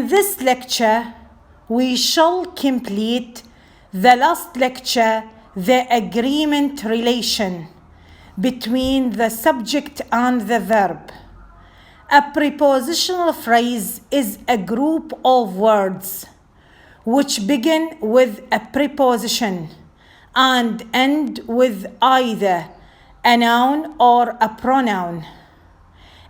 this lecture, we shall complete the last lecture, the agreement relation between the subject and the verb. A prepositional phrase is a group of words which begin with a preposition and end with either a noun or a pronoun.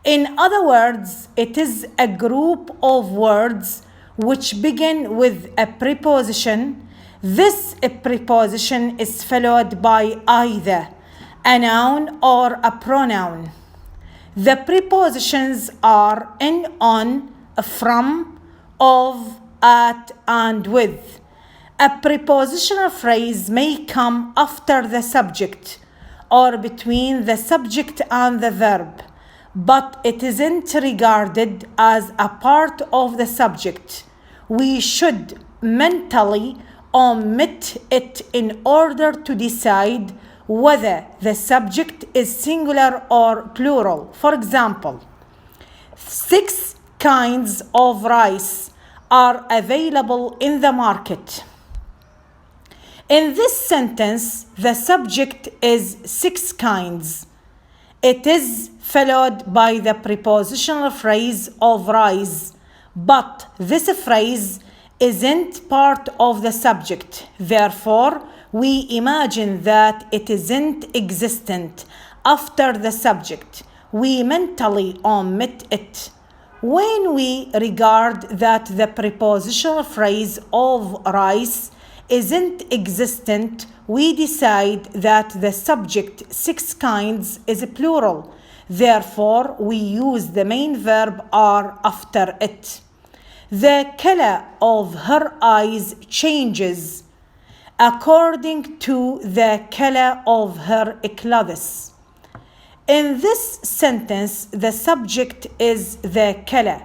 In other words, it is a group of words which begin with a preposition. This preposition is followed by either a noun or a pronoun. The prepositions are in, on, from, of, at, and with. A prepositional phrase may come after the subject or between the subject and the verb, but it isn't regarded as a part of the subject. We should mentally omit it in order to decide whether the subject is singular or plural. For example, 6 kinds of rice are available in the market. In this sentence, the subject is 6 kinds. It is followed by the prepositional phrase of rice, but this phrase isn't part of the subject. Therefore, we imagine that it isn't existent after the subject. We mentally omit it. When we regard that the prepositional phrase of rice isn't existent, we decide that the subject 6 kinds is plural. Therefore, we use the main verb are after it. The color of her eyes changes according to the color of her clothes. In this sentence, the subject is the color.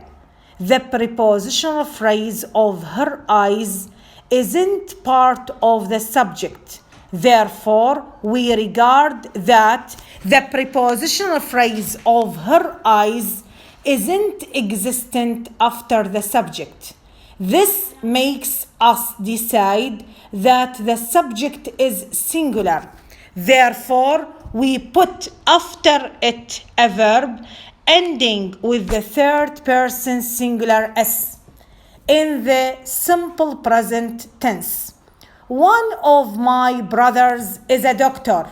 The prepositional phrase of her eyes isn't part of the subject. Therefore, we regard that the prepositional phrase of her eyes isn't existent after the subject. This makes us decide that the subject is singular. Therefore, we put after it a verb ending with the third person singular s in the simple present tense. One of my brothers is a doctor.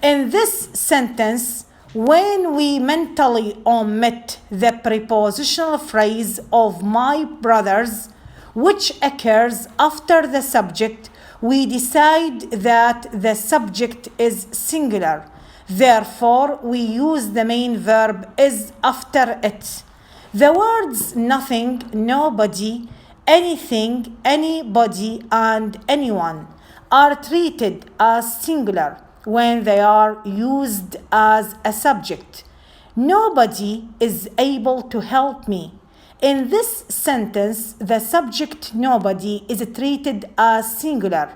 In this sentence, when we mentally omit the prepositional phrase of my brothers, which occurs after the subject, we decide that the subject is singular. Therefore, we use the main verb is after it. The words nothing, nobody, anything, anybody, and anyone are treated as singular when they are used as a subject. Nobody is able to help me. In this sentence, the subject nobody is treated as singular.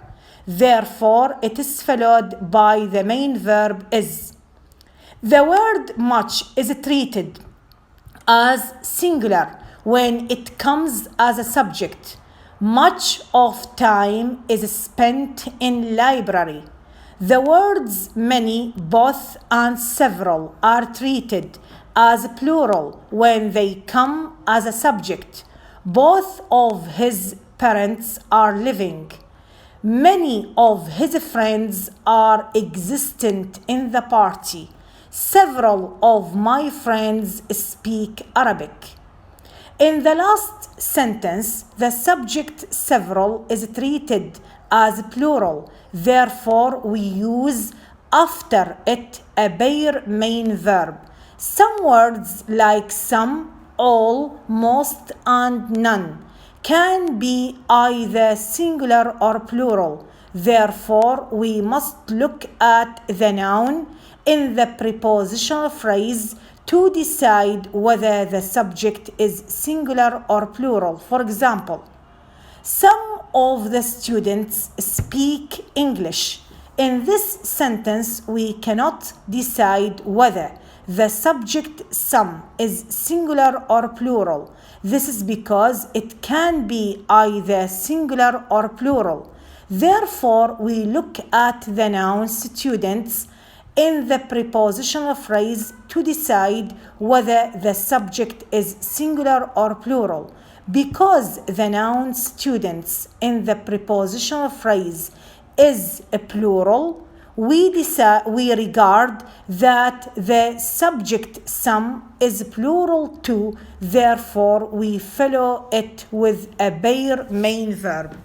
Therefore, it is followed by the main verb is. The word much is treated as singular when it comes as a subject. Much of time is spent in library. The words many, both, and several are treated as plural when they come as a subject. Both of his parents are living. Many of his friends are existent in the party. Several of my friends speak Arabic. In the last sentence, the subject several is treated as plural. Therefore, we use after it a bare main verb. Some words like some, all, most, and none can be either singular or plural. Therefore, we must look at the noun in the prepositional phrase to decide whether the subject is singular or plural. For example, some of the students speak English. In this sentence, we cannot decide whether the subject some is singular or plural. This is because it can be either singular or plural. Therefore, we look at the noun students in the prepositional phrase to decide whether the subject is singular or plural. Because the noun students in the prepositional phrase is a plural, we regard that the subject some is plural too. Therefore, we follow it with a bare main verb.